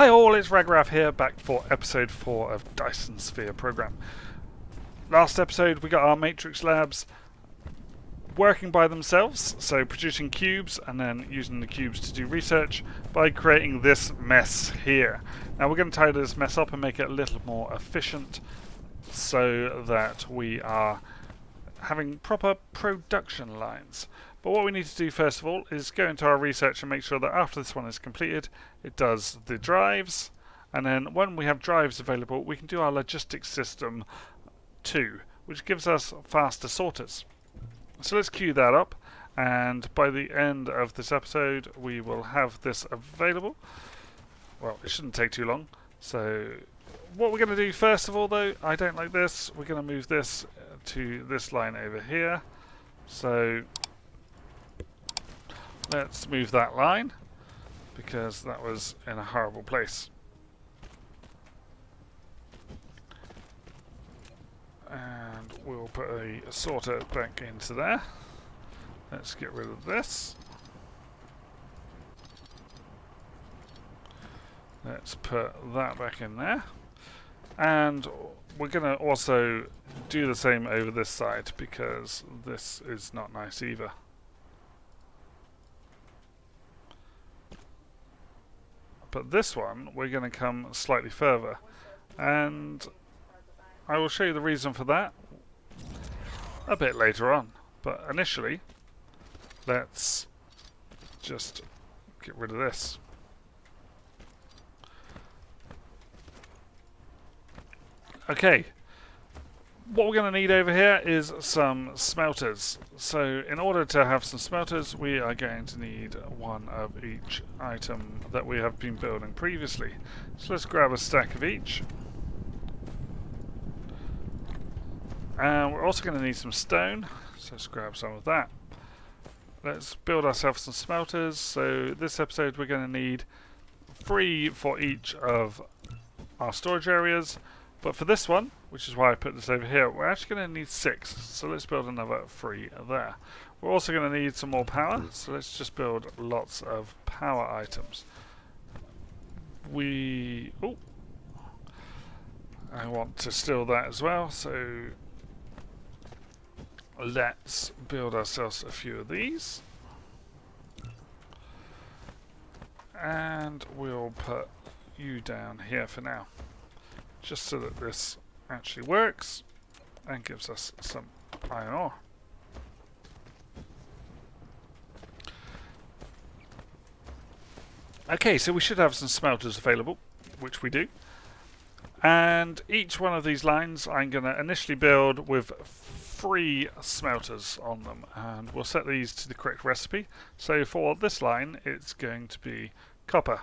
Hi all, it's Ragraf here, back for episode 4 of Dyson Sphere program. Last episode we got our matrix labs working by themselves, so producing cubes and then using the cubes to do research by creating this mess here. Now we're going to tidy this mess up and make it a little more efficient so that we are having proper production lines. But what we need to do first of all is go into our research and make sure that after this one is completed, it does the drives, and then when we have drives available, we can do our logistics system too, which gives us faster sorters. So let's queue that up, and by the end of this episode, we will have this available. Well, it shouldn't take too long. So what we're going to do first of all, though, I don't like this. We're going to move this to this line over here. So let's move that line, because that was in a horrible place. And we'll put a sorter back into there. Let's get rid of this. Let's put that back in there. And we're going to also do the same over this side, because this is not nice either. But this one, we're going to come slightly further, and I will show you the reason for that a bit later on. But initially, let's just get rid of this. Okay, what we're going to need over here is some smelters. So in order to have some smelters, we are going to need one of each item that we have been building previously. So let's grab a stack of each. And we're also going to need some stone, so let's grab some of that. Let's build ourselves some smelters. So this episode we're going to need 3 for each of our storage areas. But for this one, which is why I put this over here, we're actually going to need 6. So let's build another 3 there. We're also going to need some more power, so let's just build lots of power items. Oh, I want to steal that as well, so let's build ourselves a few of these. And we'll put you down here for now, just so that this actually works and gives us some iron ore. Okay, so we should have some smelters available, which we do. And each one of these lines I'm going to initially build with 3 smelters on them, and we'll set these to the correct recipe. So for this line, it's going to be copper.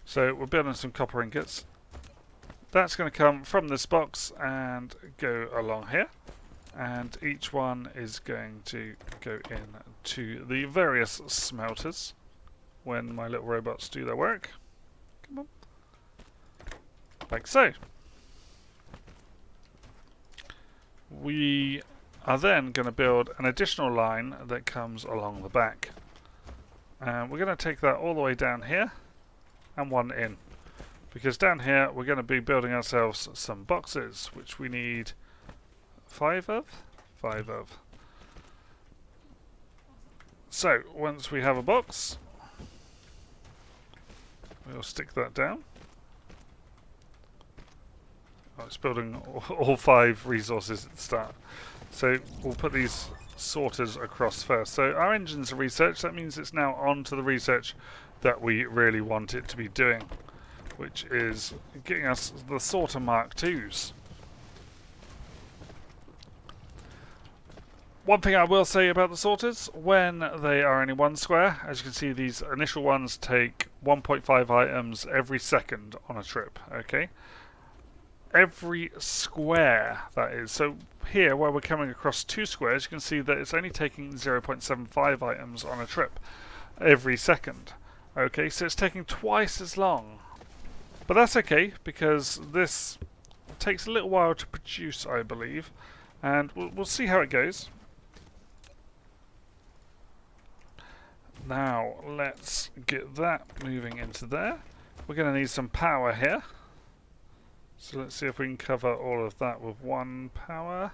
So we're building some copper ingots. That's going to come from this box and go along here, and each one is going to go in to the various smelters when my little robots do their work. Come on. Like so. We are then going to build an additional line that comes along the back, and we're going to take that all the way down here and one in. Because down here we're going to be building ourselves some boxes, which we need 5 of. 5 of. So once we have a box, we'll stick that down. Oh, it's building all 5 resources at the start. So we'll put these sorters across first. So our engine's a research, that means it's now on to the research that we really want it to be doing, which is getting us the sorter Mark IIs. One thing I will say about the sorters, when they are only 1 square, as you can see, these initial ones take 1.5 items every second on a trip, okay? Every square, that is. So here, where we're coming across 2 squares, you can see that it's only taking 0.75 items on a trip every second. Okay, so it's taking twice as long. But that's okay, because this takes a little while to produce, I believe, and we'll see how it goes. Now let's get that moving into there. We're going to need some power here. So let's see if we can cover all of that with one power.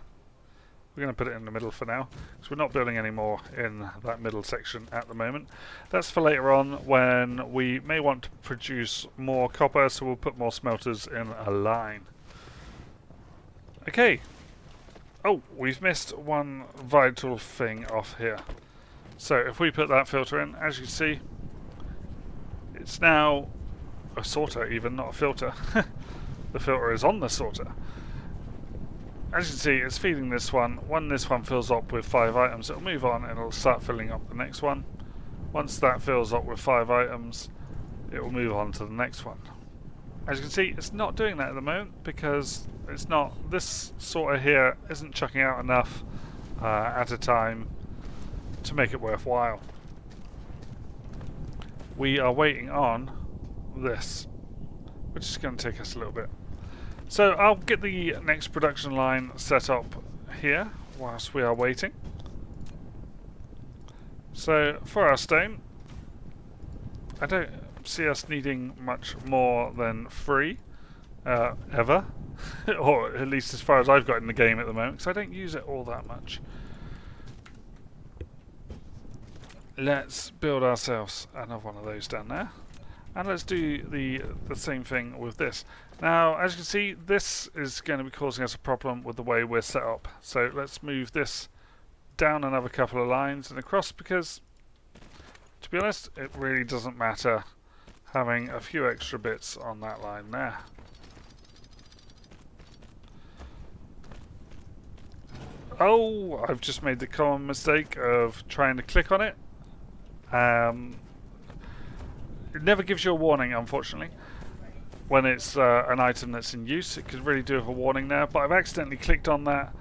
We're going to put it in the middle for now, because we're not building any more in that middle section at the moment. That's for later on when we may want to produce more copper, so we'll put more smelters in a line. Okay. Oh, we've missed one vital thing off here. So if we put that filter in, as you see, it's now a sorter even, not a filter. The filter is on the sorter. As you can see, it's feeding this one. When this one fills up with 5 items, it'll move on and it'll start filling up the next one. Once that fills up with 5 items, it will move on to the next one. As you can see, it's not doing that at the moment because it's not. This sorter here isn't chucking out enough at a time to make it worthwhile. We are waiting on this, which is going to take us a little bit. So I'll get the next production line set up here whilst we are waiting. So for our stone, I don't see us needing much more than 3 ever, or at least as far as I've got in the game at the moment, because I don't use it all that much. Let's build ourselves another one of those down there. And let's do the same thing with this. Now, as you can see, this is going to be causing us a problem with the way we're set up. So let's move this down another couple of lines and across, because, to be honest, it really doesn't matter having a few extra bits on that line there. Oh, I've just made the common mistake of trying to click on it. It never gives you a warning, unfortunately, when it's an item that's in use. It could really do with a warning there, but I've accidentally clicked on that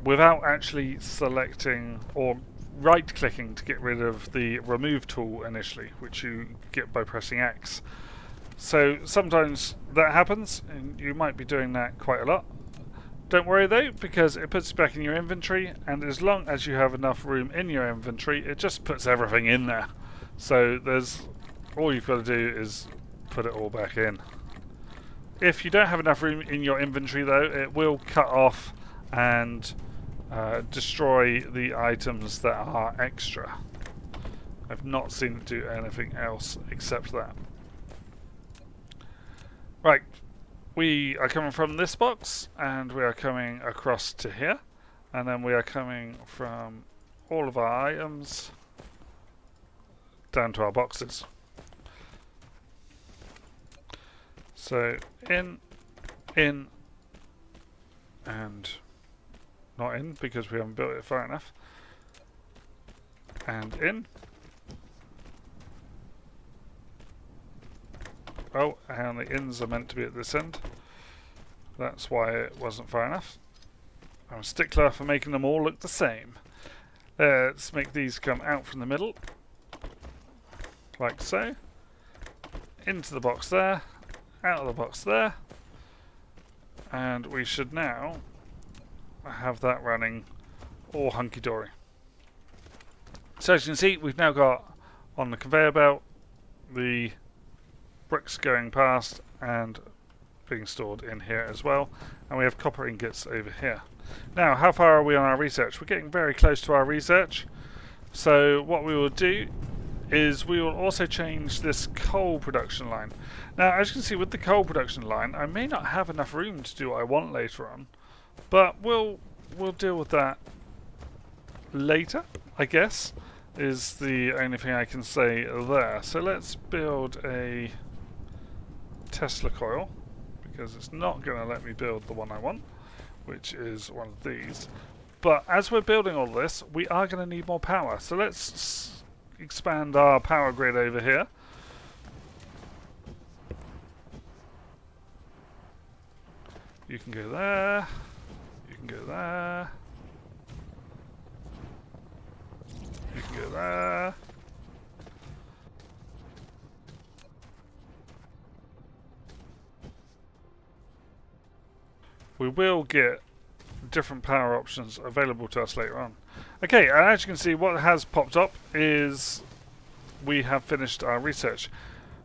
without actually selecting or right-clicking to get rid of the remove tool initially, which you get by pressing X. So sometimes that happens, and you might be doing that quite a lot. Don't worry though, because it puts it back in your inventory, and as long as you have enough room in your inventory, it just puts everything in there. So all you've got to do is put it all back in. If you don't have enough room in your inventory though, it will cut off and destroy the items that are extra. I've not seen it do anything else except that. Right, we are coming from this box and we are coming across to here, and then we are coming from all of our items down to our boxes. So in, and not in because we haven't built it far enough, and in. Oh, and the ins are meant to be at this end. That's why it wasn't far enough. I'm a stickler for making them all look the same. Let's make these come out from the middle, like so. Into the box there, out of the box there, and we should now have that running all hunky-dory. So as you can see, we've now got on the conveyor belt the bricks going past and being stored in here as well, and we have copper ingots over here. Now, how far are we on our research? We're getting very close to our research, so what we will do is we will also change this coal production line. Now, as you can see with the coal production line, I may not have enough room to do what I want later on, but we'll deal with that later, I guess, is the only thing I can say there. So let's build a Tesla coil, because it's not going to let me build the one I want, which is one of these. But as we're building all this, we are going to need more power. So let's expand our power grid over here. You can go there. You can go there. You can go there. We will get different power options available to us later on. Okay, and as you can see, what has popped up is we have finished our research.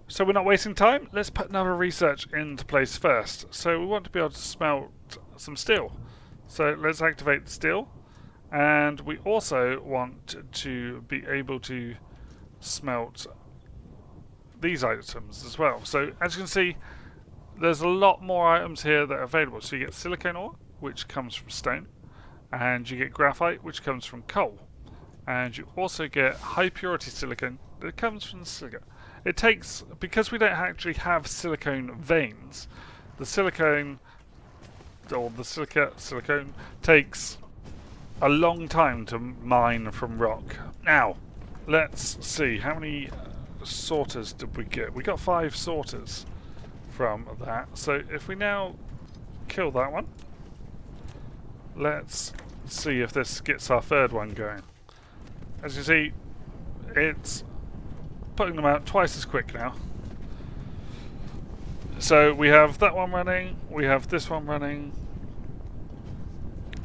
So we're not wasting time. Let's put another research into place first. So we want to be able to smelt some steel. So let's activate steel. And we also want to be able to smelt these items as well. So as you can see, there's a lot more items here that are available. So you get silicone ore, which comes from stone, and you get graphite, which comes from coal, and you also get high purity silicone that comes from silica. It takes, because we don't actually have silicone veins, the silicone, or the silicone takes a long time to mine from rock. Now, let's see, how many sorters did we get? We got 5 sorters from that. So if we now kill that one, let's see if this gets our third one going. As you see, it's putting them out twice as quick now. So we have that one running, we have this one running,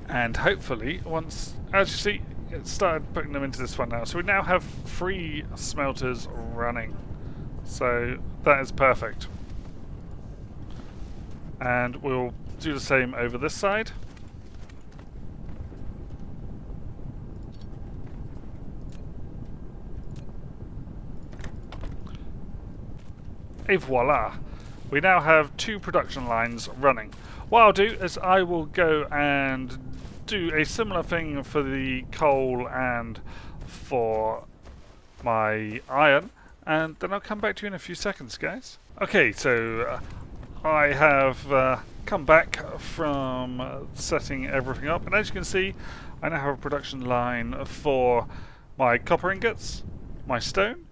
and hopefully once, as you see, it started putting them into this one now. So we now have 3 smelters running. So that is perfect. And we'll do the same over this side. Et voila! We now have 2 production lines running. What I'll do is I will go and do a similar thing for the coal and for my iron, and then I'll come back to you in a few seconds, guys. Okay, so I have come back from setting everything up, and as you can see, I now have a production line for my copper ingots, my stone,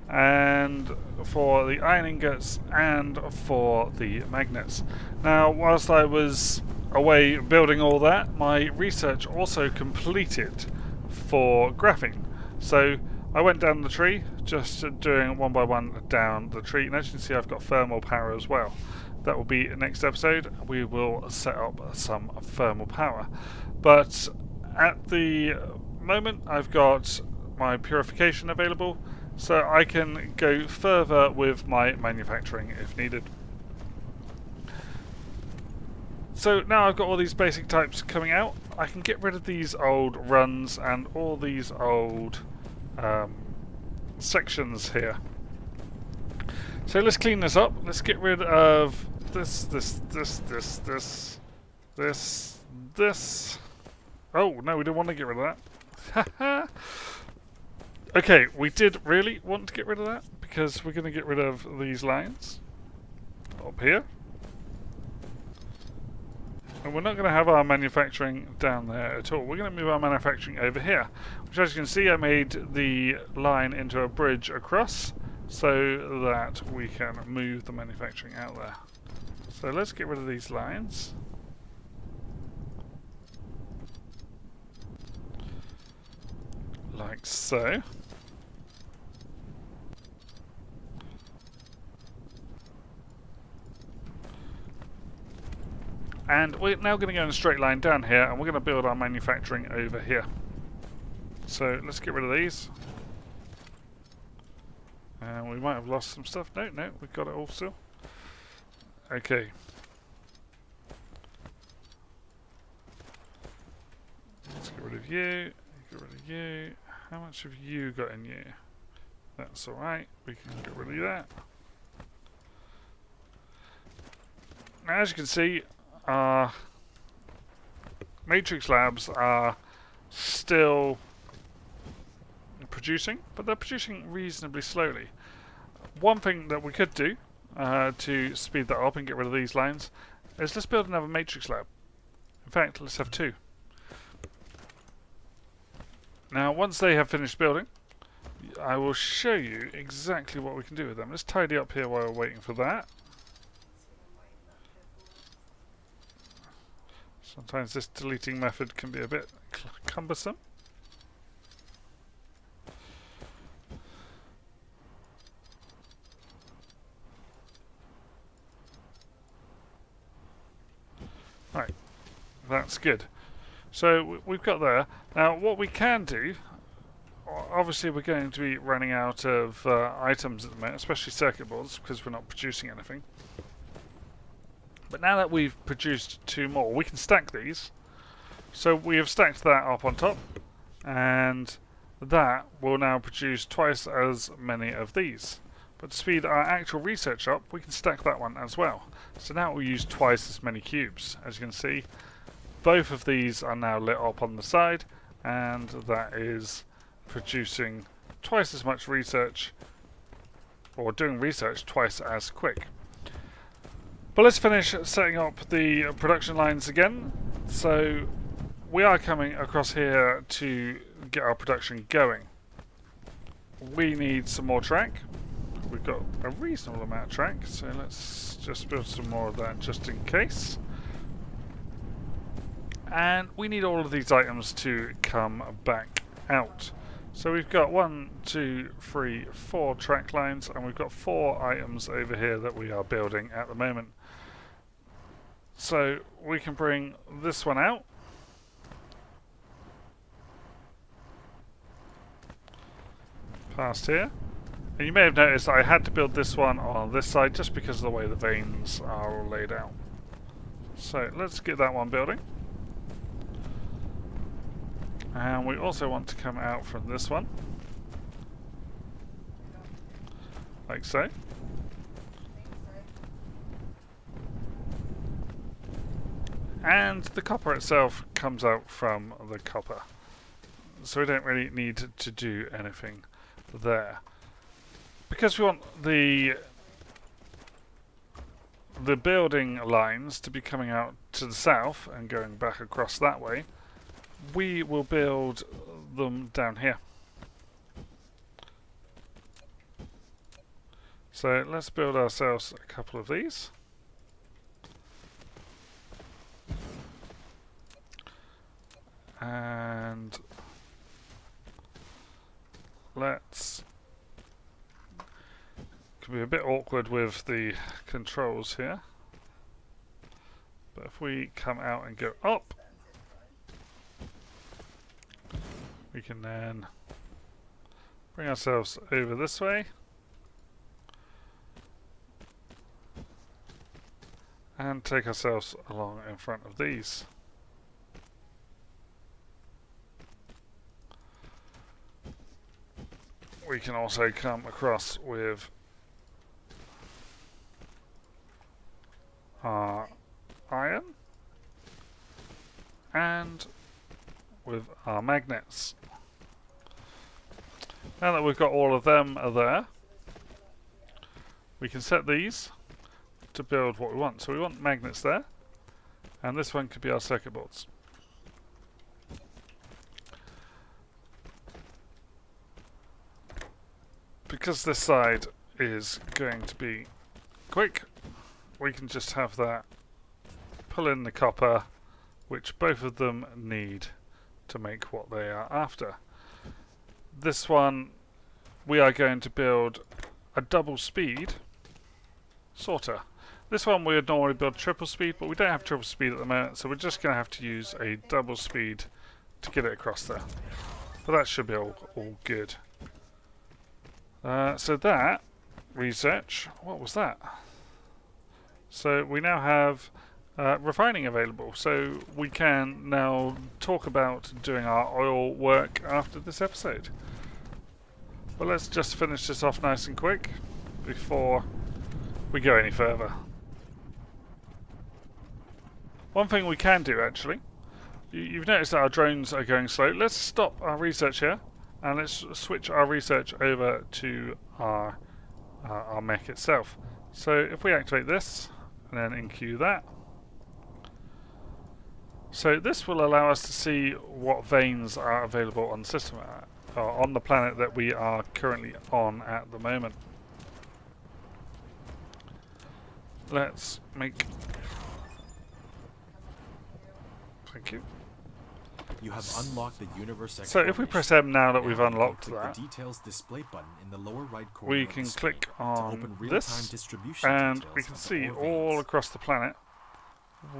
and for the iron ingots, and for the magnets. Now, whilst I was away building all that, my research also completed for graphene. So I went down the tree, just doing one by one down the tree, and as you can see, I've got thermal power as well. That will be next episode. We will set up some thermal power, but at the moment I've got my purification available, so I can go further with my manufacturing if needed. So now I've got all these basic types coming out, I can get rid of these old runs and all these old sections here. So let's clean this up. Let's get rid of this. Oh no, we didn't want to get rid of that. Okay, we did really want to get rid of that because we're going to get rid of these lines up here. And we're not going to have our manufacturing down there at all. We're going to move our manufacturing over here. Which, as you can see, I made the line into a bridge across so that we can move the manufacturing out there. So let's get rid of these lines. Like so. And we're now going to go in a straight line down here, and we're going to build our manufacturing over here. So let's get rid of these. And we might have lost some stuff. No, we've got it all still. Okay. Let's get rid of you. Get rid of you. How much have you got in you? That's alright. We can get rid of that. Now, as you can see, our matrix labs are still producing, but they're producing reasonably slowly. One thing that we could do to speed that up and get rid of these lines is let's build another matrix lab. In fact, let's have 2. Now, once they have finished building, I will show you exactly what we can do with them. Let's tidy up here while we're waiting for that. Sometimes this deleting method can be a bit cumbersome. Right, that's good. So we've got there. Now what we can do, obviously we're going to be running out of items at the moment, especially circuit boards, because we're not producing anything. But now that we've produced 2 more, we can stack these. So we have stacked that up on top, and that will now produce twice as many of these. But to speed our actual research up, we can stack that one as well. So now we'll use twice as many cubes. As you can see, both of these are now lit up on the side, and that is producing twice as much research, or doing research twice as quick. But let's finish setting up the production lines again. So we are coming across here to get our production going. We need some more track. We've got a reasonable amount of track, so let's just build some more of that just in case. And we need all of these items to come back out. So we've got 1, 2, 3, 4 track lines, and we've got 4 items over here that we are building at the moment. So we can bring this one out. Past here. And you may have noticed that I had to build this one on this side just because of the way the veins are all laid out. So let's get that one building. And we also want to come out from this one. Like so. And the copper itself comes out from the copper. So we don't really need to do anything there. Because we want the building lines to be coming out to the south and going back across that way, we will build them down here. So let's build ourselves a couple of these. And let's... Can be a bit awkward with the controls here. But if we come out and go up, we can then bring ourselves over this way. And take ourselves along in front of these. We can also come across with our iron and with our magnets. Now that we've got all of them there, we can set these to build what we want. So we want magnets there, and this one could be our circuit boards. Because this side is going to be quick, we can just have that pull in the copper, which both of them need to make what they are after. This one, we are going to build a double speed sorter. This one we would normally build triple speed, but we don't have triple speed at the moment, so we're just going to have to use a double speed to get it across there. But that should be all good. So that research, what was that? So we now have refining available, so we can now talk about doing our oil work after this episode. But let's just finish this off nice and quick before we go any further. One thing we can do actually, you've noticed that our drones are going slow. Let's stop our research here and let's switch our research over to our mech itself. So if we activate this and then enqueue that, so this will allow us to see what veins are available on the system, on the planet that we are currently on at the moment. Let's make... Thank you. You have unlocked the universe. So if we press M now that we've unlocked that, the details display button in the lower right corner we can click on this, distribution and we can see all across the planet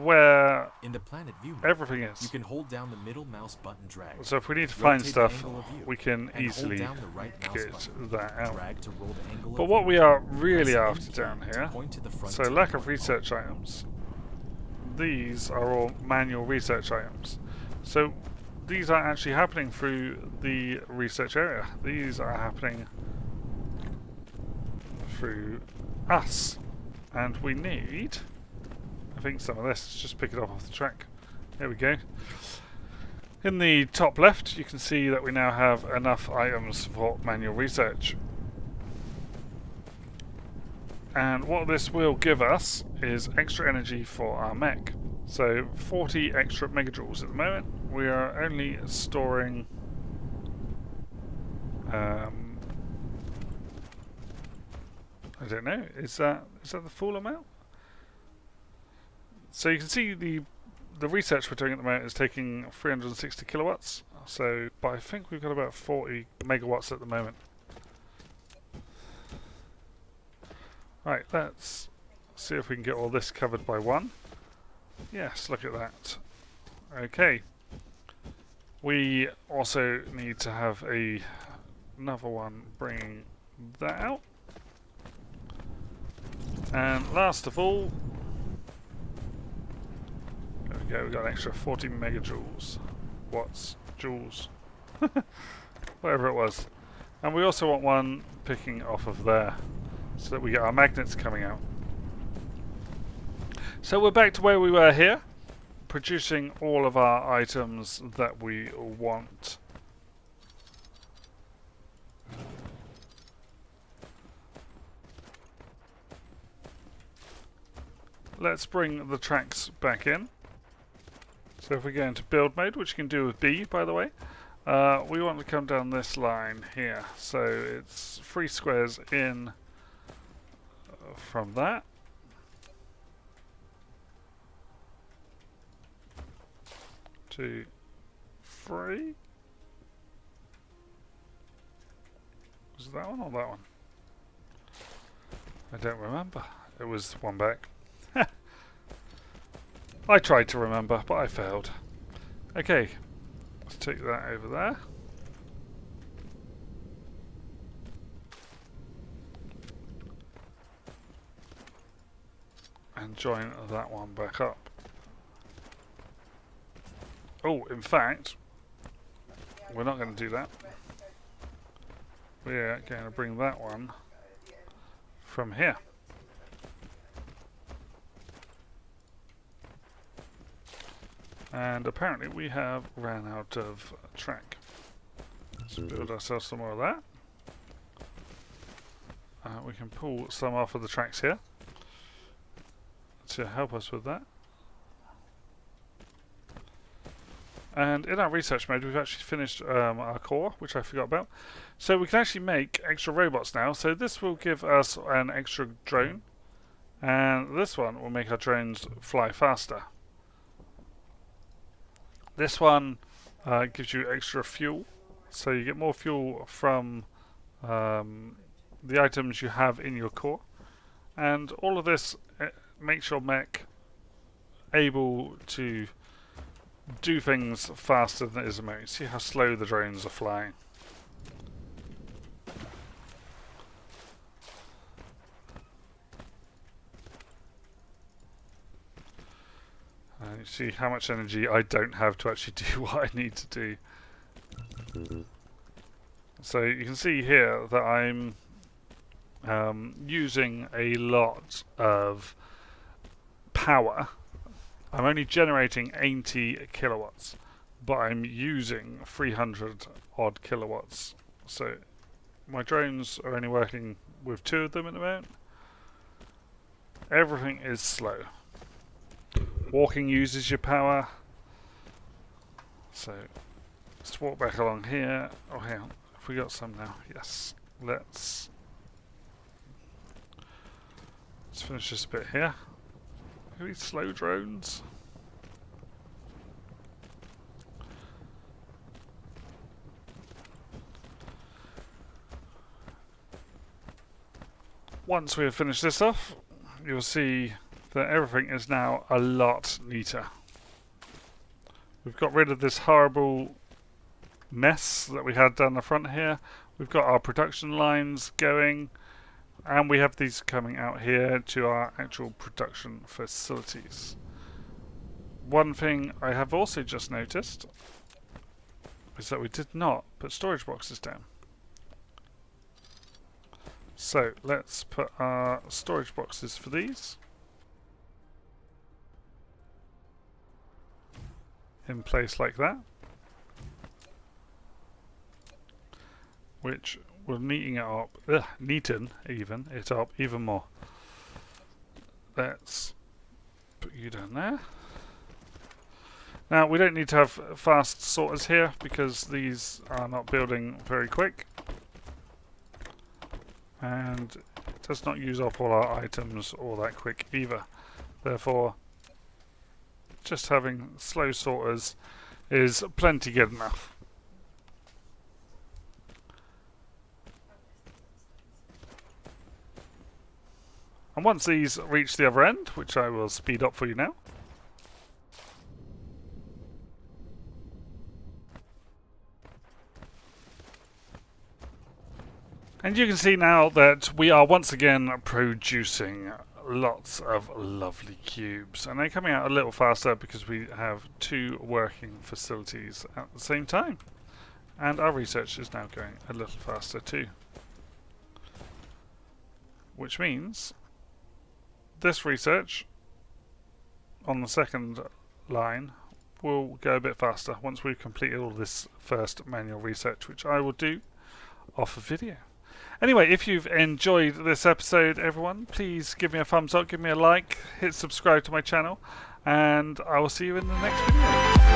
where In the planet view mode, everything you is. can hold down the middle mouse button drag. So if we need to find Rotate the stuff, angle of view, we can and easily hold down the right mouse get button. that out. Drag to roll the angle But of what view. we are really Press after M down key to here, point to the front so to lack the of north research pole. items. These are all manual research items. So these aren't actually happening through the research area. These are happening through us. And we need, I think, some of this. Let's just pick it up off the track. There we go. In the top left, you can see that we now have enough items for manual research. And what this will give us is extra energy for our mech. So 40 extra megajoules at the moment. We are only storing I don't know, is that the full amount? So you can see the research we're doing at the moment is taking 360 kilowatts. So, but I think we've got about 40 megawatts at the moment. Right, let's see if we can get all this covered by one. Yes, look at that. Okay. We also need to have another one bringing that out. And last of all, there we go, we've got an extra 40 megajoules. Watts, joules, whatever it was. And we also want one picking off of there, so that we get our magnets coming out. So we're back to where we were here, producing all of our items that we want. Let's bring the tracks back in. So if we go into build mode, which you can do with B, by the way, we want to come down this line here. So it's 3 squares in from that. Two, 3. Was it that one or that one? I don't remember. It was one back. I tried to remember, but I failed. Okay, let's take that over there. And join that one back up. Oh, in fact, we're not going to do that. We're going to bring that one from here. And apparently we have ran out of track. Let's build ourselves some more of that. We can pull some off of the tracks here to help us with that. And in our research mode, we've actually finished our core, which I forgot about. So we can actually make extra robots now. So this will give us an extra drone, and this one will make our drones fly faster. This one gives you extra fuel, so you get more fuel from the items you have in your core, and all of this makes your mech able to do things faster than it is at the moment. See how slow the drones are flying. You see how much energy I don't have to actually do what I need to do. So you can see here that I'm using a lot of power. I'm only generating 80 kilowatts, but I'm using 300 odd kilowatts. So my drones are only working with 2 of them at the moment. Everything is slow. Walking uses your power. So let's walk back along here. Oh, hang on. Have we got some now? Yes. Let's finish this bit here. Look at these slow drones. Once we have finished this off, you'll see that everything is now a lot neater. We've got rid of this horrible mess that we had down the front here. We've got our production lines going, and we have these coming out here to our actual production facilities. One thing I have also just noticed is that we did not put storage boxes down. So let's put our storage boxes for these in place like that, which will neaten it up even more. Let's put you down there. Now we don't need to have fast sorters here because these are not building very quick, and it does not use up all our items all that quick either. Therefore, just having slow sorters is plenty good enough. And once these reach the other end, which I will speed up for you now, and you can see now that we are once again producing lots of lovely cubes, and they're coming out a little faster because we have two working facilities at the same time, and our research is now going a little faster too, which means this research on the second line will go a bit faster once we've completed all this first manual research, which I will do off a video. Anyway, if you've enjoyed this episode, everyone, please give me a thumbs up, give me a like, hit subscribe to my channel, and I will see you in the next video.